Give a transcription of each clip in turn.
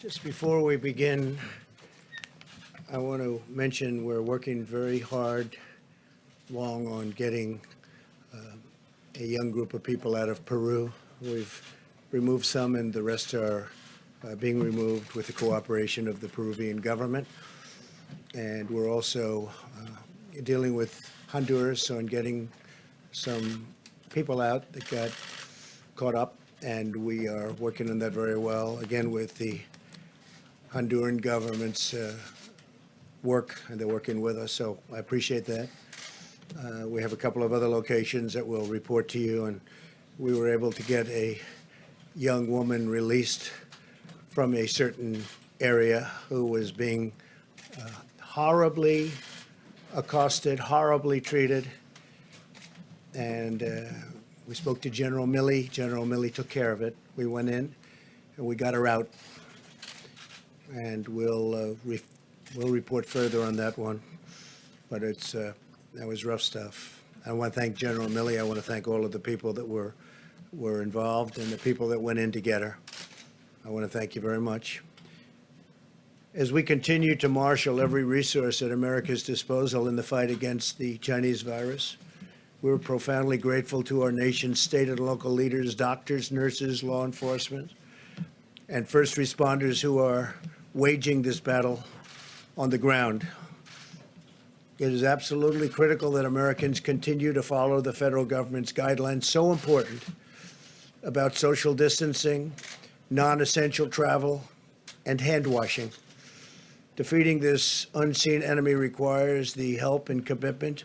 Just before we begin, I want to mention we're working very hard, long on getting a young group of people out of Peru. We've removed some, and the rest are being removed with the cooperation of the Peruvian government. And we're also dealing with Honduras on getting some people out that got caught up, and we are working on that very well, again, with the Honduran government's work, and they're working with us, so I appreciate that. We have a couple of other locations that we'll report to you, and we were able to get a young woman released from a certain area who was being horribly accosted, horribly treated, and we spoke to General Milley. General Milley took care of it. We went in and we got her out, and we'll report further on that one. But it's that was rough stuff. I want to thank General Milley. I want to thank all of the people that were involved and the people that went in to get her. I want to thank you very much. As we continue to marshal every resource at America's disposal in the fight against the Chinese virus, we're profoundly grateful to our nation's state and local leaders, doctors, nurses, law enforcement, and first responders who are waging this battle on the ground. It is absolutely critical that Americans continue to follow the federal government's guidelines, so important, about social distancing, non-essential travel, and hand washing. Defeating this unseen enemy requires the help and commitment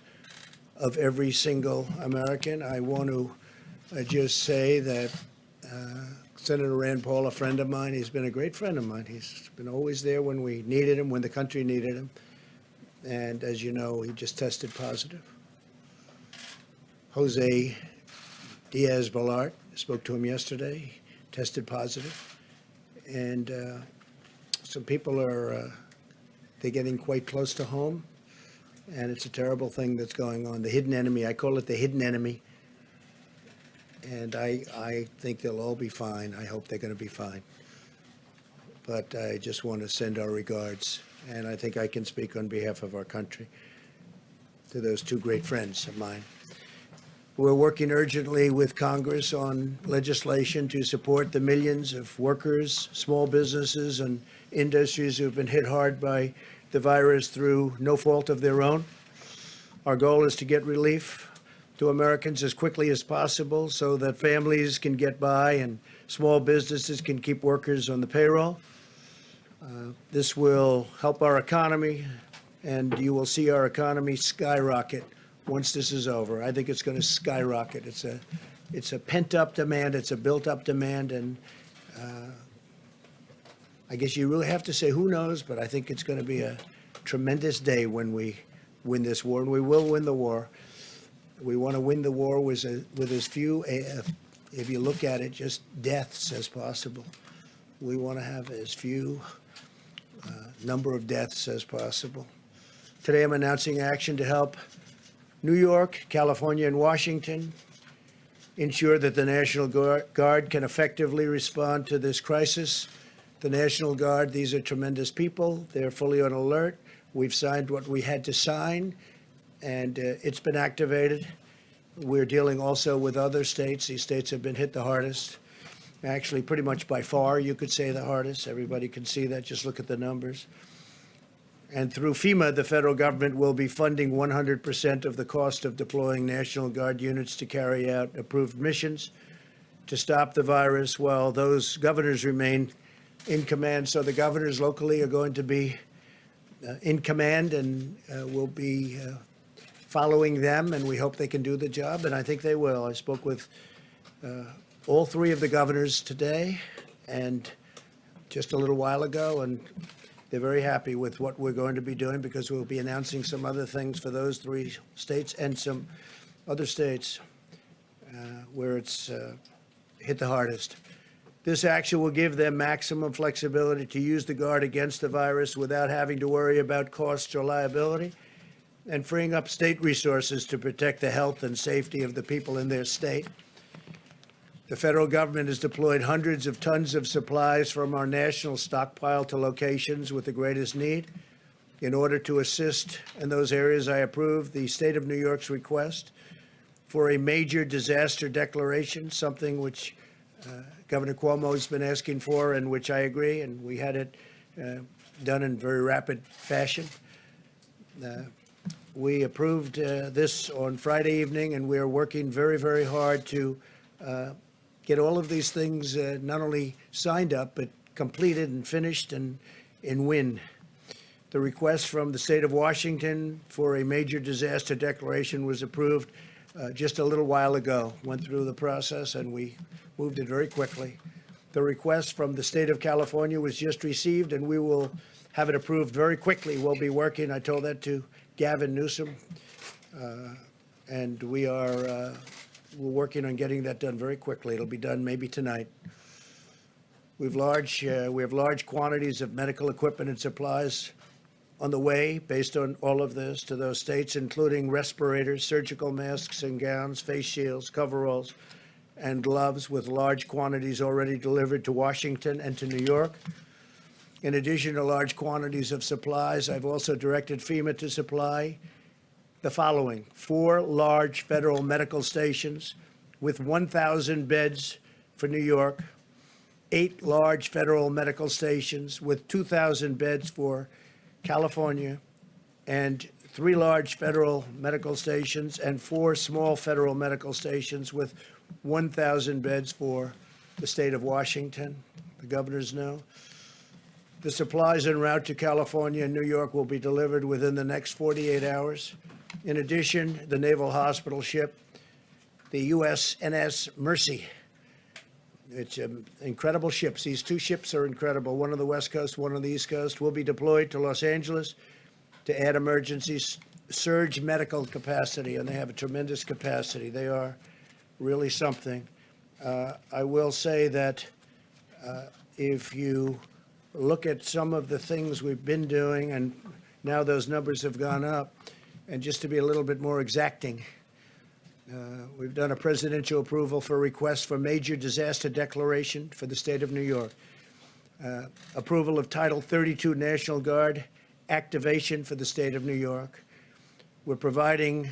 of every single American. I want to just say that Senator Rand Paul, a friend of mine, he's been a great friend of mine. He's been always there when we needed him, when the country needed him. And as you know, he just tested positive. Jose Diaz-Balart, spoke to him yesterday, tested positive. And some people are, they're getting quite close to home. And it's a terrible thing that's going on. The hidden enemy, I call it the hidden enemy. And I think they'll all be fine. I hope they're going to be fine. But I just want to send our regards. And I think I can speak on behalf of our country to those two great friends of mine. We're working urgently with Congress on legislation to support the millions of workers, small businesses, and industries who have been hit hard by the virus through no fault of their own. Our goal is to get relief to Americans as quickly as possible so that families can get by and small businesses can keep workers on the payroll. This will help our economy, and you will see our economy skyrocket once this is over. I think it's going to skyrocket. It's a pent-up demand. It's a built-up demand, and I guess you really have to say who knows, but I think it's going to be a tremendous day when we win this war, and we will win the war. We want to win the war with as few, if you look at it, just deaths as possible. We want to have as few number of deaths as possible. Today I'm announcing action to help New York, California, and Washington ensure that the National Guard can effectively respond to this crisis. The National Guard, these are tremendous people. They're fully on alert. We've signed what we had to sign, and it's been activated. We're dealing also with other states. These states have been hit the hardest. Actually, pretty much by far, you could say the hardest. Everybody can see that. Just look at the numbers. And through FEMA, the federal government will be funding 100% of the cost of deploying National Guard units to carry out approved missions to stop the virus while those governors remain in command. So the governors locally are going to be in command, and we'll be following them, and we hope they can do the job, and I think they will. I spoke with all three of the governors today and just a little while ago, and they're very happy with what we're going to be doing because we'll be announcing some other things for those three states and some other states where it's hit the hardest. This action will give them maximum flexibility to use the Guard against the virus without having to worry about costs or liability, and freeing up state resources to protect the health and safety of the people in their state. The federal government has deployed hundreds of tons of supplies from our national stockpile to locations with the greatest need. In order to assist in those areas, I approved the state of New York's request for a major disaster declaration, something which Governor Cuomo has been asking for and which I agree, and we had it done in very rapid fashion. We approved this on Friday evening, and we are working very, very hard to get all of these things not only signed up, but completed and finished and in win. The request from the state of Washington for a major disaster declaration was approved just a little while ago, went through the process, and we moved it very quickly. The request from the state of California was just received, and we will have it approved very quickly. We'll be working, I told that to Gavin Newsom, and we're working on getting that done very quickly. It'll be done maybe tonight. We have large quantities of medical equipment and supplies on the way based on all of this to those states, including respirators, surgical masks and gowns, face shields, coveralls, and gloves, with large quantities already delivered to Washington and to New York. In addition to large quantities of supplies, I've also directed FEMA to supply the following: 4 large federal medical stations with 1,000 beds for New York, 8 large federal medical stations with 2,000 beds for California, and 3 large federal medical stations and 4 small federal medical stations with 1,000 beds for the state of Washington. The governors know. The supplies en route to California and New York will be delivered within the next 48 hours. In addition, the Naval Hospital ship, the USNS Mercy, it's incredible ships. These 2 ships are incredible, one on the West Coast, one on the East Coast, will be deployed to Los Angeles to add emergency surge medical capacity, and they have a tremendous capacity. They are really something. I will say that if you look at some of the things we've been doing, and now those numbers have gone up, and just to be a little bit more exacting, we've done a presidential approval for requests for major disaster declaration for the state of New York, approval of Title 32 National Guard activation for the state of New York. We're providing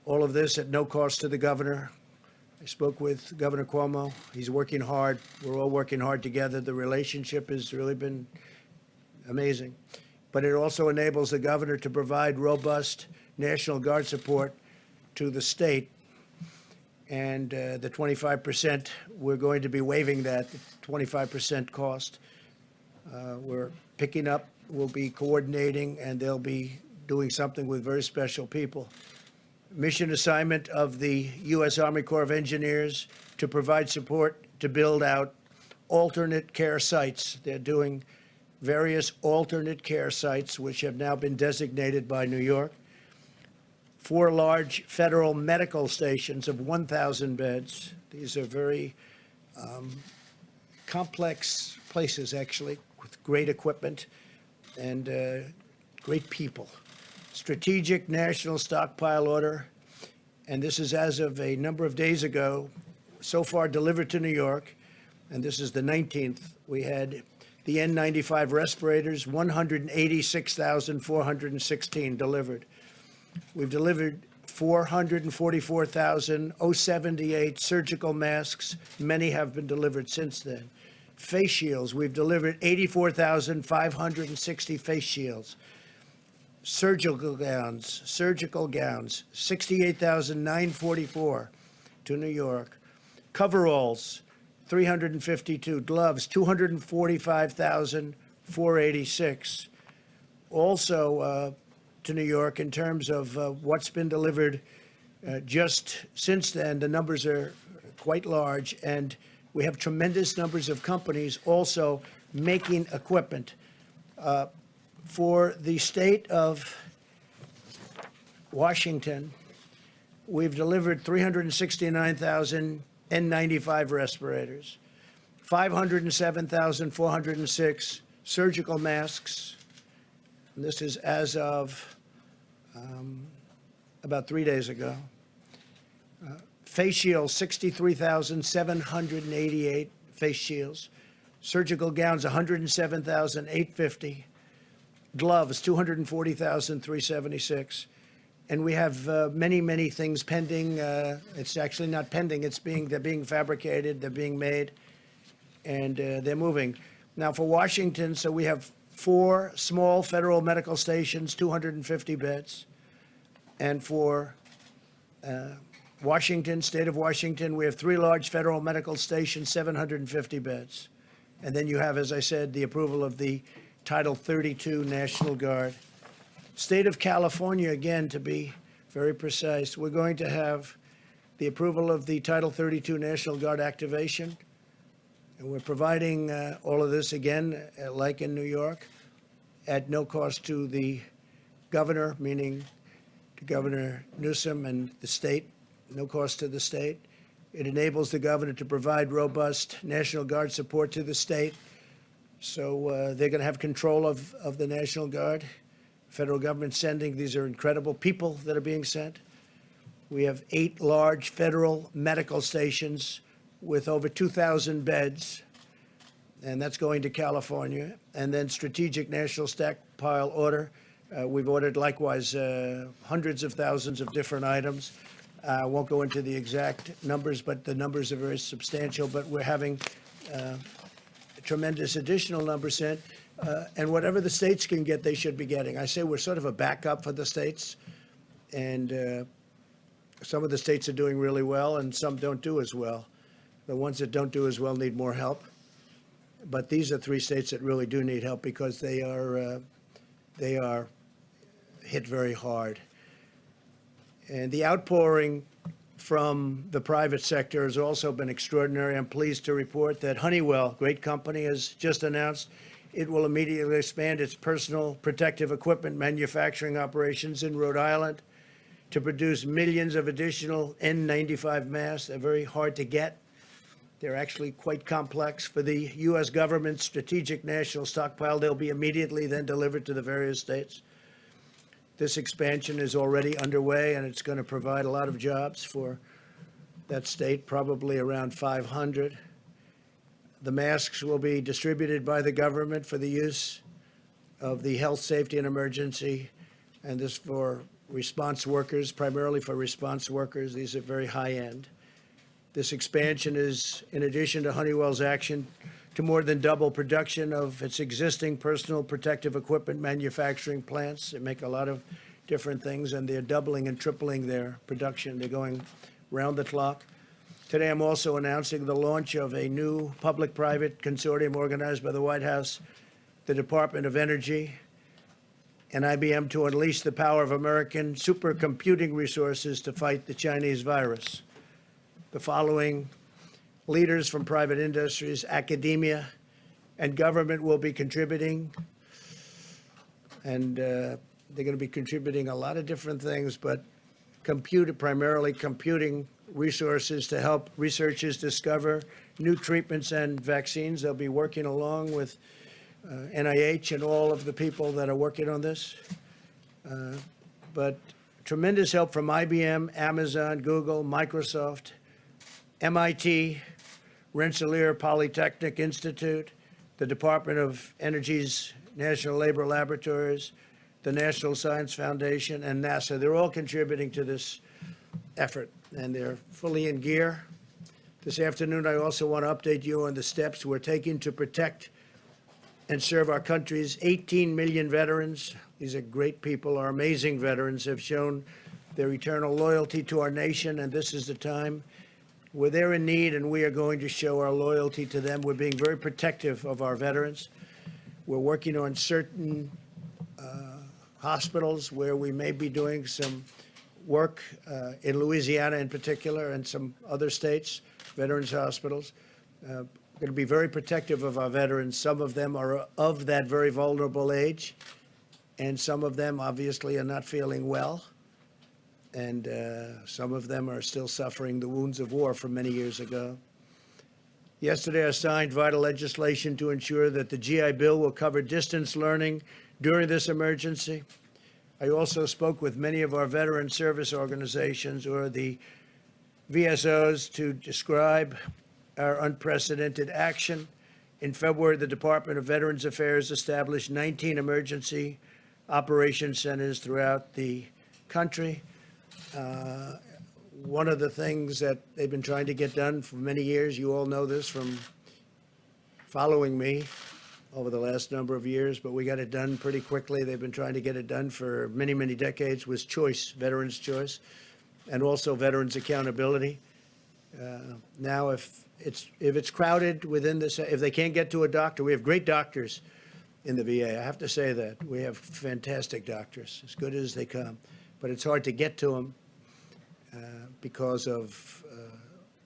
all of this at no cost to the governor. I spoke with Governor Cuomo. He's working hard. We're all working hard together. The relationship has really been amazing. But it also enables the governor to provide robust National Guard support to the state. And the 25%, we're going to be waiving that, the 25% cost. We're picking up, we'll be coordinating, and they'll be doing something with very special people. Mission assignment of the U.S. Army Corps of Engineers to provide support to build out alternate care sites. They're doing various alternate care sites, which have now been designated by New York. 4 large federal medical stations of 1,000 beds. These are very complex places, actually, with great equipment and great people. Strategic National Stockpile Order, and this is as of a number of days ago, so far delivered to New York, and this is the 19th. We had the N95 respirators, 186,416 delivered. We've delivered 444,078 surgical masks. Many have been delivered since then. Face shields, we've delivered 84,560 face shields. Surgical gowns, 68,944 to New York. Coveralls, 352. Gloves, 245,486. Also to New York, in terms of what's been delivered just since then, the numbers are quite large, and we have tremendous numbers of companies also making equipment. For the state of Washington, we've delivered 369,000 N95 respirators, 507,406 surgical masks. And this is as of about 3 days ago. Face shields, 63,788 face shields. Surgical gowns, 107,850. Gloves, 240,376. And we have many, many things pending. It's actually not pending. They're being fabricated. They're being made, and they're moving. Now for Washington, so we have 4 small federal medical stations, 250 beds, and for Washington, state of Washington, we have 3 large federal medical stations, 750 beds, and then you have, as I said, the approval of the Title 32 National Guard. State of California, again, to be very precise, we're going to have the approval of the Title 32 National Guard activation. And we're providing all of this, again, like in New York, at no cost to the governor, meaning to Governor Newsom and the state, no cost to the state. It enables the governor to provide robust National Guard support to the state. So they're going to have control of the National Guard. Federal government sending, these are incredible people that are being sent. We have 8 large federal medical stations with over 2,000 beds, and that's going to California. And then strategic national stockpile order. We've ordered likewise hundreds of thousands of different items. I won't go into the exact numbers, but the numbers are very substantial. But we're having tremendous additional numbers sent. And whatever the states can get, they should be getting. I say we're sort of a backup for the states. And some of the states are doing really well, and some don't do as well. The ones that don't do as well need more help. But these are 3 states that really do need help because they are hit very hard. And the outpouring from the private sector has also been extraordinary. I'm pleased to report that Honeywell, great company, has just announced it will immediately expand its personal protective equipment manufacturing operations in Rhode Island to produce millions of additional N95 masks. They're very hard to get. They're actually quite complex. For the U.S. government's strategic national stockpile, they'll be immediately then delivered to the various states. This expansion is already underway, and it's going to provide a lot of jobs for that state, probably around 500. The masks will be distributed by the government for the use of the health, safety, and emergency, and this for response workers, primarily for response workers. These are very high-end. This expansion is in addition to Honeywell's action to more than double production of its existing personal protective equipment manufacturing plants. They make a lot of different things, and they're doubling and tripling their production. They're going round the clock. Today, I'm also announcing the launch of a new public-private consortium organized by the White House, the Department of Energy, and IBM to unleash the power of American supercomputing resources to fight the Chinese virus. The following leaders from private industries, academia, and government will be contributing, and they're going to be contributing a lot of different things, but primarily computing resources to help researchers discover new treatments and vaccines. They'll be working along with NIH and all of the people that are working on this. But tremendous help from IBM, Amazon, Google, Microsoft, MIT, Rensselaer Polytechnic Institute, the Department of Energy's National Labor Laboratories, the National Science Foundation, and NASA. They're all contributing to this effort, and they're fully in gear. This afternoon, I also want to update you on the steps we're taking to protect and serve our country's 18 million veterans. These are great people. Our amazing veterans have shown their eternal loyalty to our nation, and this is the time where they're in need, and we are going to show our loyalty to them. We're being very protective of our veterans. We're working on certain hospitals where we may be doing some work in Louisiana in particular and some other states, veterans hospitals. We're going to be very protective of our veterans. Some of them are of that very vulnerable age, and some of them obviously are not feeling well, and some of them are still suffering the wounds of war from many years ago. Yesterday, I signed vital legislation to ensure that the GI Bill will cover distance learning during this emergency. I also spoke with many of our veteran service organizations, or the VSOs to describe our unprecedented action. In February, the Department of Veterans Affairs established 19 emergency operation centers throughout the country. One of the things that they've been trying to get done for many years, you all know this from following me over the last number of years, but we got it done pretty quickly. They've been trying to get it done for many, many decades, was choice, veterans' choice, and also veterans' accountability. Now, if it's crowded within this, if they can't get to a doctor, we have great doctors in the VA. I have to say that. We have fantastic doctors, as good as they come. But it's hard to get to them because of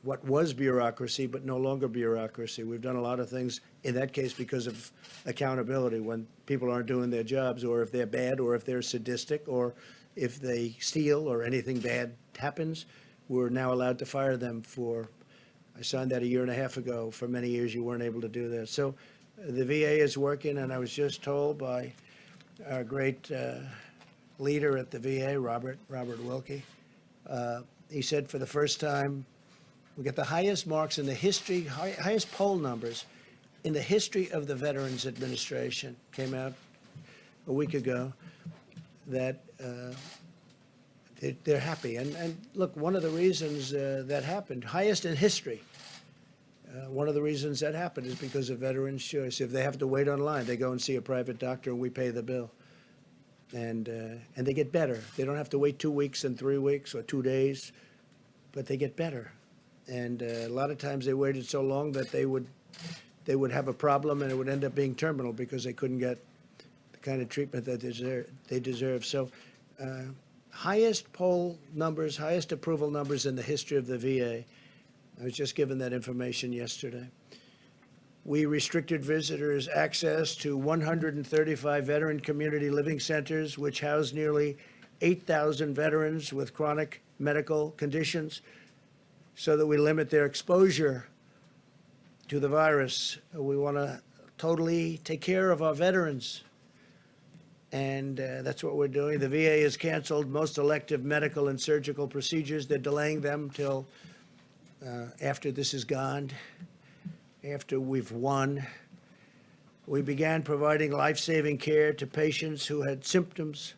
what was bureaucracy, but no longer bureaucracy. We've done a lot of things, in that case, because of accountability. When people aren't doing their jobs, or if they're bad, or if they're sadistic, or if they steal, or anything bad happens, we're now allowed to fire them for, I signed that a year and a half ago. For many years, you weren't able to do that. So the VA is working, and I was just told by our great leader at the VA, Robert Wilkie, he said for the first time, we get the highest marks in the history, highest poll numbers in the history of the Veterans Administration. Came out a week ago that they're happy. And look, one of the reasons that happened, highest in history, one of the reasons that happened is because of veterans' choice. If they have to wait online, they go and see a private doctor and we pay the bill. And they get better. They don't have to wait 2 weeks and 3 weeks or 2 days, but they get better. And a lot of times they waited so long that they would have a problem and it would end up being terminal because they couldn't get the kind of treatment that they deserve. So highest poll numbers, highest approval numbers in the history of the VA. I was just given that information yesterday. We restricted visitors' access to 135 veteran community living centers, which house nearly 8,000 veterans with chronic medical conditions, so that we limit their exposure to the virus. We want to totally take care of our veterans, and that's what we're doing. The VA has canceled most elective medical and surgical procedures. They're delaying them till after this is gone, after we've won. We began providing life-saving care to patients who had symptoms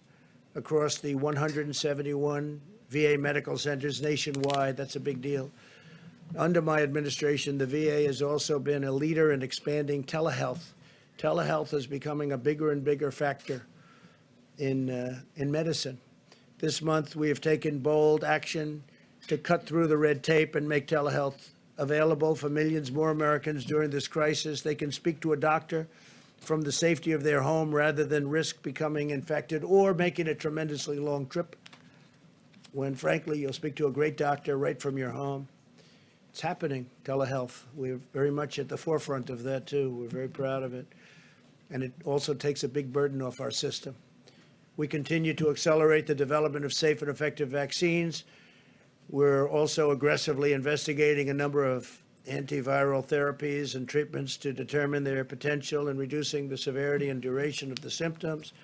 across the 171 VA medical centers nationwide. That's a big deal. Under my administration, the VA has also been a leader in expanding telehealth. Telehealth is becoming a bigger and bigger factor in medicine. This month, we have taken bold action to cut through the red tape and make telehealth available for millions more Americans during this crisis. They can speak to a doctor from the safety of their home rather than risk becoming infected or making a tremendously long trip, when frankly you'll speak to a great doctor right from your home. It's happening, telehealth. We're very much at the forefront of that too. We're very proud of it. And it also takes a big burden off our system. We continue to accelerate the development of safe and effective vaccines. We're also aggressively investigating a number of antiviral therapies and treatments to determine their potential in reducing the severity and duration of the symptoms.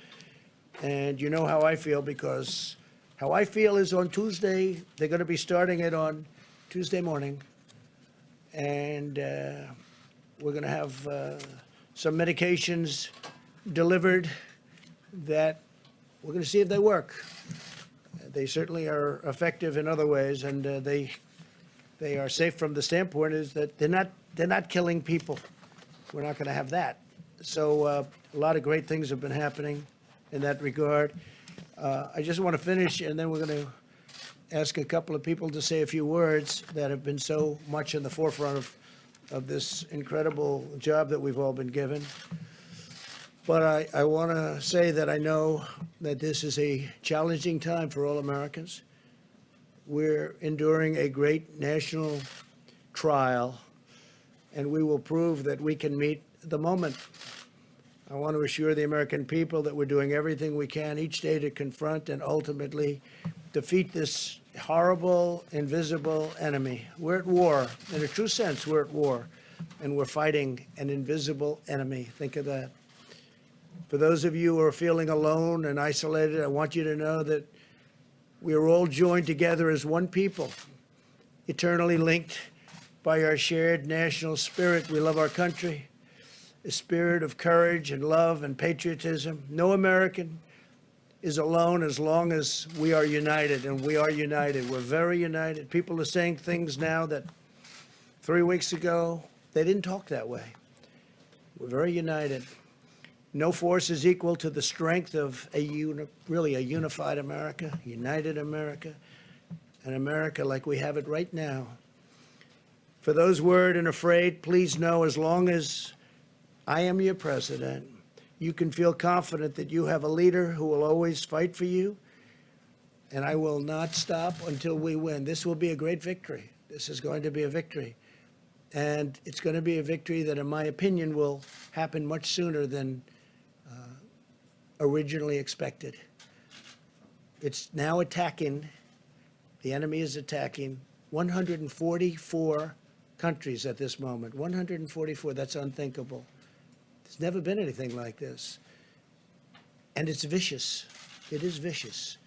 And you know how I feel, because how I feel is on Tuesday, they're going to be starting it on Tuesday morning. And we're going to have some medications delivered that we're going to see if they work. They certainly are effective in other ways, and they are safe from the standpoint is that they're not killing people. We're not going to have that. So a lot of great things have been happening in that regard. I just want to finish, and then we're going to ask a couple of people to say a few words that have been so much in the forefront of this incredible job that we've all been given. But I want to say that I know that this is a challenging time for all Americans. We're enduring a great national trial, and we will prove that we can meet the moment. I want to assure the American people that we're doing everything we can each day to confront and ultimately defeat this horrible, invisible enemy. We're at war. In a true sense, we're at war, and we're fighting an invisible enemy. Think of that. For those of you who are feeling alone and isolated, I want you to know that we are all joined together as one people eternally linked by our shared national spirit. We love our country, a spirit of courage and love and patriotism. No American is alone as long as we are united, and we are united. We're very united. People are saying things now that 3 weeks ago, they didn't talk that way. We're very united. No force is equal to the strength of really a unified America, united America, an America like we have it right now. For those worried and afraid, please know as long as I am your president, you can feel confident that you have a leader who will always fight for you, and I will not stop until we win. This will be a great victory. This is going to be a victory. And it's going to be a victory that, in my opinion, will happen much sooner than originally expected. It's now attacking, the enemy is attacking 144 countries at this moment. 144, that's unthinkable. There's never been anything like this. And it's vicious. It is vicious.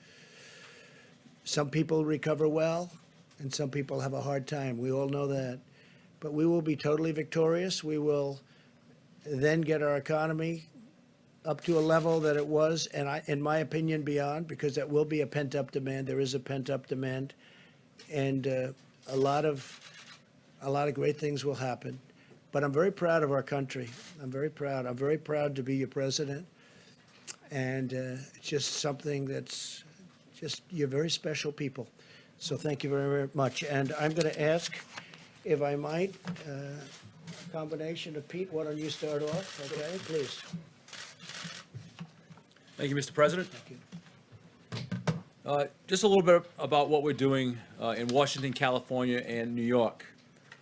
Some people recover well, and some people have a hard time. We all know that. But we will be totally victorious. We will then get our economy up to a level that it was, and in my opinion, beyond, because that will be a pent-up demand. There is a pent-up demand, and a lot of great things will happen. But I'm very proud of our country. I'm very proud. I'm very proud to be your president, and it's just something that's just, you're very special people. So thank you very, very much. And I'm going to ask, if I might, a combination of Pete. Why don't you start off? Okay, please. Thank you, Mr. President. Thank you. Just a little bit about what we're doing in Washington, California, and New York.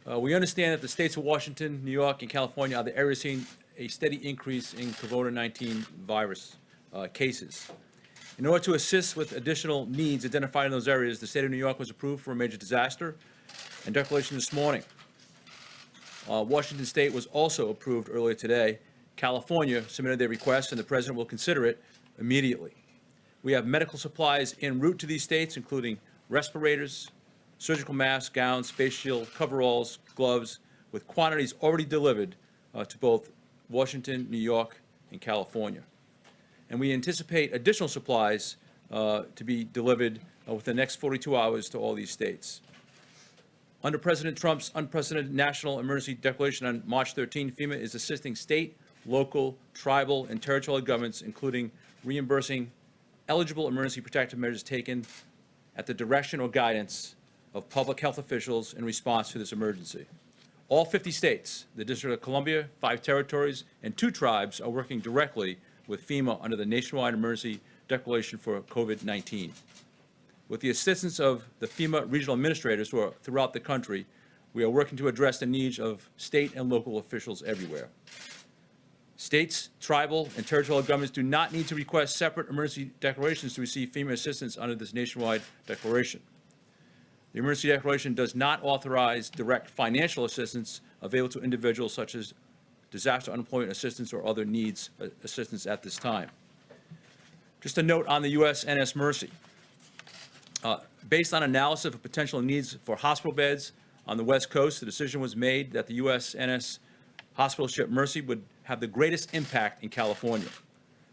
We understand that the states of Washington, New York, and California are the areas seeing a steady increase in COVID-19 virus cases. In order to assist with additional needs identified in those areas, the state of New York was approved for a major disaster and declaration this morning. Washington State was also approved earlier today. California submitted their request, and the president will consider it immediately. We have medical supplies en route to these states, including respirators, surgical masks, gowns, face shield, coveralls, gloves, with quantities already delivered to both Washington, New York, and California. And we anticipate additional supplies to be delivered within the next 42 hours to all these states. Under President Trump's unprecedented national emergency declaration on March 13, FEMA is assisting state, local, tribal, and territorial governments, including reimbursing eligible emergency protective measures taken at the direction or guidance of public health officials in response to this emergency. All 50 states, the District of Columbia, 5 territories, and 2 tribes are working directly with FEMA under the nationwide emergency declaration for COVID-19. With the assistance of the FEMA regional administrators who are throughout the country, we are working to address the needs of state and local officials everywhere. States, tribal, and territorial governments do not need to request separate emergency declarations to receive FEMA assistance under this nationwide declaration. The emergency declaration does not authorize direct financial assistance available to individuals such as disaster unemployment assistance or other needs assistance at this time. Just a note on the USNS Mercy. Based on analysis of potential needs for hospital beds on the West Coast, the decision was made that the USNS hospital ship Mercy would have the greatest impact in California.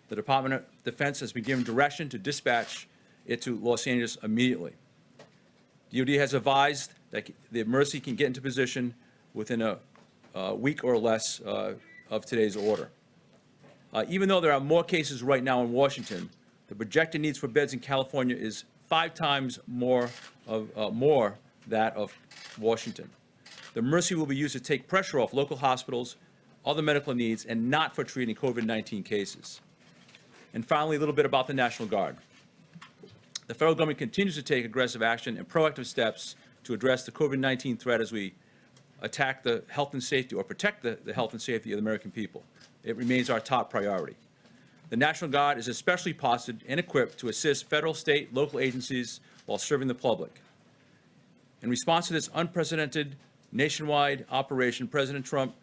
The Department of Defense has been given direction to dispatch it to Los Angeles immediately. DoD has advised that the Mercy can get into position within a week or less of today's order. Even though there are more cases right now in Washington, the projected needs for beds in California is 5 times more that of Washington. The Mercy will be used to take pressure off local hospitals, other medical needs, and not for treating COVID-19 cases. And finally, a little bit about the National Guard. The federal government continues to take aggressive action and proactive steps to address the COVID-19 threat as we attack the health and safety, or protect the health and safety of the American people. It remains our top priority. The National Guard is especially posted and equipped to assist federal, state, local agencies while serving the public. In response to this unprecedented nationwide operation, President Trump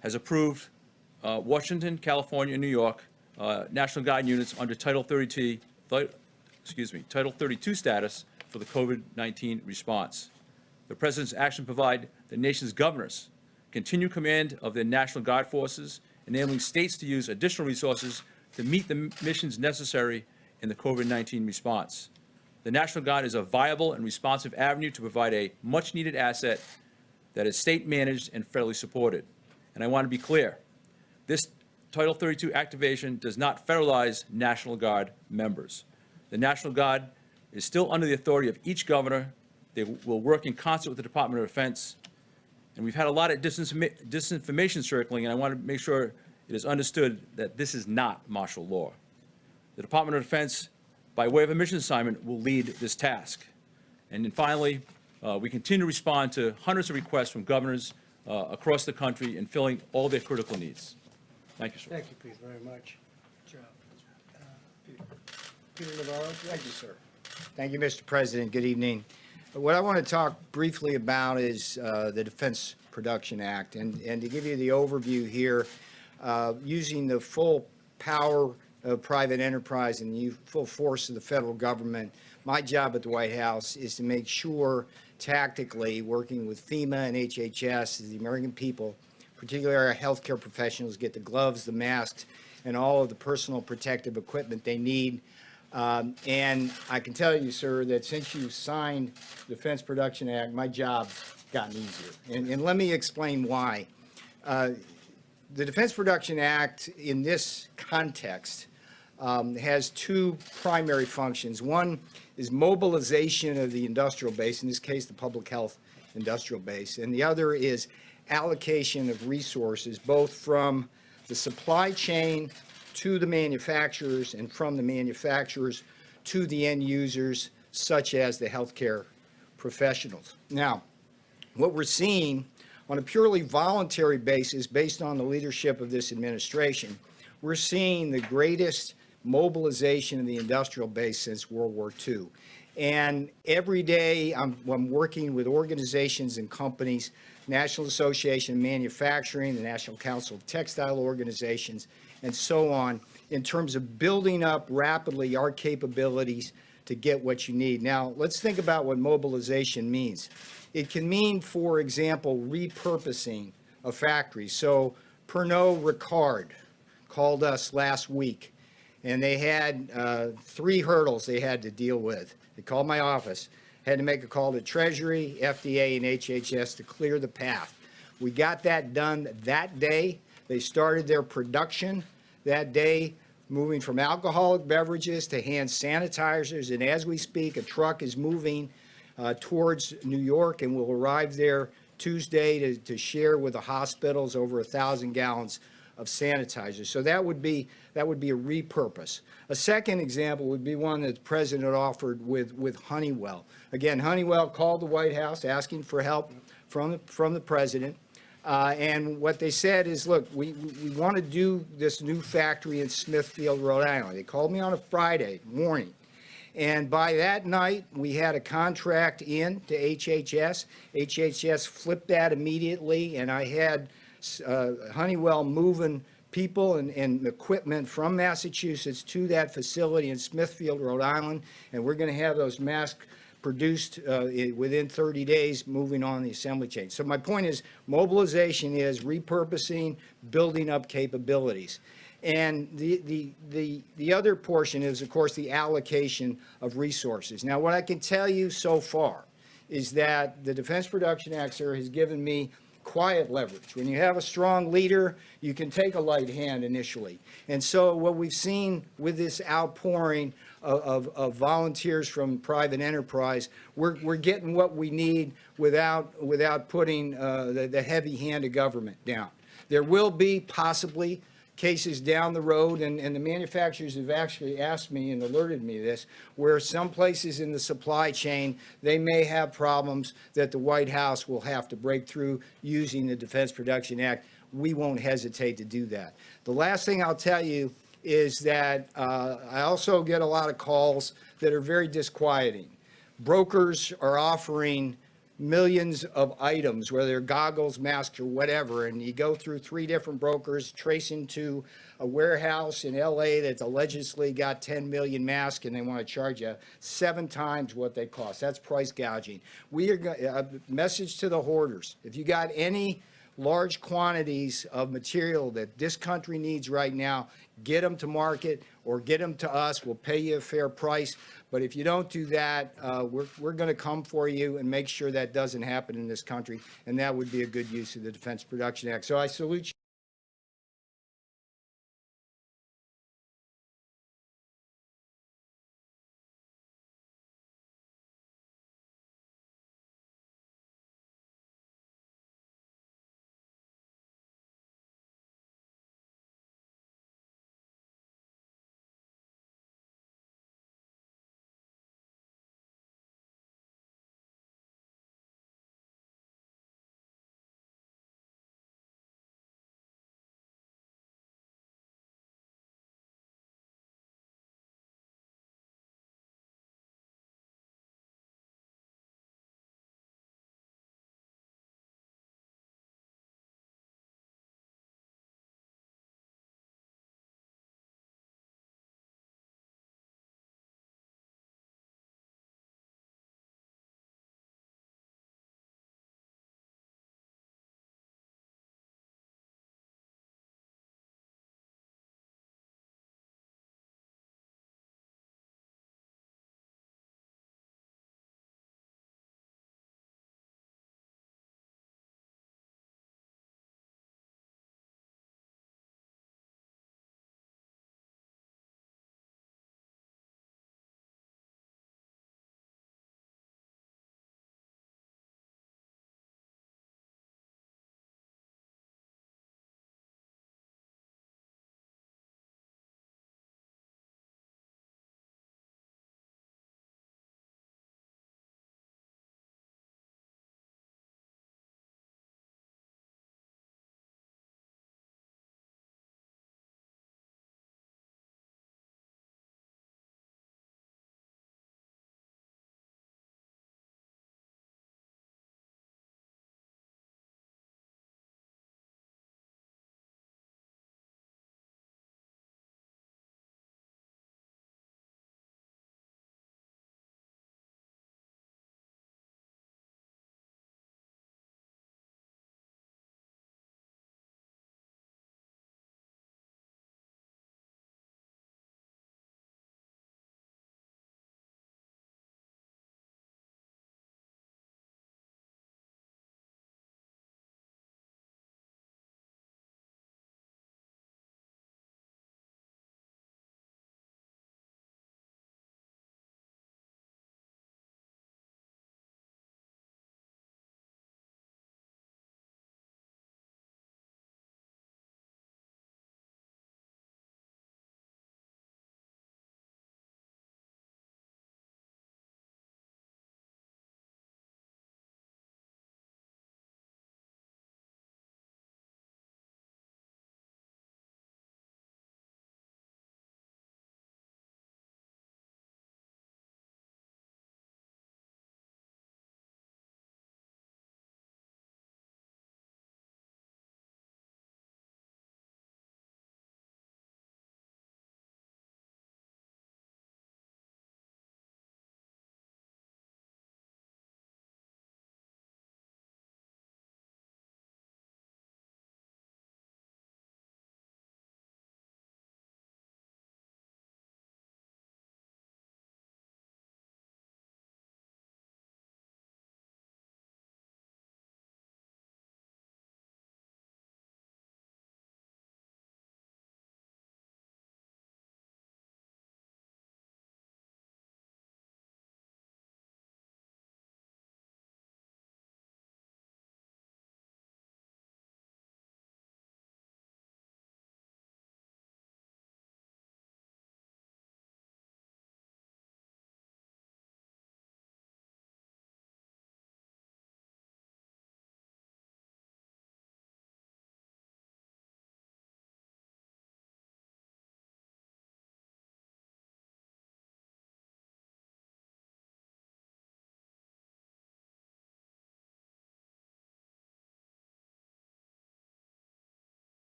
has approved Washington, California, and New York National Guard units under Title 32 status for the COVID-19 response. the President's action provide the nation's governors continued command of their National Guard forces, enabling states to use additional resources to meet the missions necessary in the COVID-19 response. The National Guard is a viable and responsive avenue to provide a much-needed asset that is state-managed and federally supported. And I want to be clear, this Title 32 activation does not federalize National Guard members. The National Guard is still under the authority of each governor. They will work in concert with the Department of Defense. And we've had a lot of disinformation circling, and I want to make sure it is understood that this is not martial law. The Department of Defense, by way of a mission assignment, will lead this task. And then finally, we continue to respond to hundreds of requests from governors across the country in filling all their critical needs. Thank you, sir. Thank you, Pete, very much. Peter Navarro? Thank you, sir. Thank you, Mr. President. Good evening. What I want to talk briefly about is the Defense Production Act. And to give you the overview here, using the full power of private enterprise and the full force of the federal government, my job at the White House is to make sure tactically, working with FEMA and HHS, the American people, particularly our healthcare professionals, get the gloves, the masks, and all of the personal protective equipment they need. And I can tell you, sir, that since you signed the Defense Production Act, my job's gotten easier. And let me explain why. The Defense Production Act, in this context, has two primary functions. One is mobilization of the industrial base, in this case, the public health industrial base, and the other is allocation of resources, both from the supply chain to the manufacturers and from the manufacturers to the end users, such as the healthcare professionals. Now, what we're seeing on a purely voluntary basis, based on the leadership of this administration, we're seeing the greatest mobilization of the industrial base since World War II. And every day I'm working with organizations and companies, National Association of Manufacturing, the National Council of Textile Organizations, and so on, in terms of building up rapidly our capabilities to get what you need. Now, let's think about what mobilization means. It can mean, for example, repurposing a factory. So Pernod Ricard called us last week, and they had 3 hurdles they had to deal with. They called my office, had to make a call to Treasury, FDA, and HHS to clear the path. We got that done that day. They started their production that day, moving from alcoholic beverages to hand sanitizers. And as we speak, a truck is moving towards New York and will arrive there Tuesday to share with the hospitals over 1,000 gallons of sanitizer. So that would be a repurpose. A second example would be one that the president offered with Honeywell. Again, Honeywell called the White House asking for help from the president. And what they said is, look, we want to do this new factory in Smithfield, Rhode Island. They called me on a Friday morning. And by that night, we had a contract in to HHS. HHS flipped that immediately, and I had Honeywell moving people and equipment from Massachusetts to that facility in Smithfield, Rhode Island, and we're going to have those masks produced within 30 days, moving on the assembly chain. So my point is, mobilization is repurposing, building up capabilities. And the other portion is, of course, the allocation of resources. Now, what I can tell you so far is that the Defense Production Act, sir, has given me quiet leverage. When you have a strong leader, you can take a light hand initially. And so what we've seen with this outpouring of volunteers from private enterprise, we're getting what we need without putting the heavy hand of government down. There will be possibly cases down the road, and the manufacturers have actually asked me and alerted me this, where some places in the supply chain, they may have problems that the White House will have to break through using the Defense Production Act. We won't hesitate to do that. The last thing I'll tell you is that I also get a lot of calls that are very disquieting. Brokers are offering millions of items, whether they're goggles, masks, or whatever, and you go through 3 different brokers, tracing to a warehouse in LA that's allegedly got 10 million masks, and they want to charge you 7 times what they cost. That's price gouging. We are a message to the hoarders: if you got any large quantities of material that this country needs right now, get them to market or get them to us. We'll pay you a fair price. But if you don't do that, we're going to come for you and make sure that doesn't happen in this country. And that would be a good use of the Defense Production Act. So I salute you.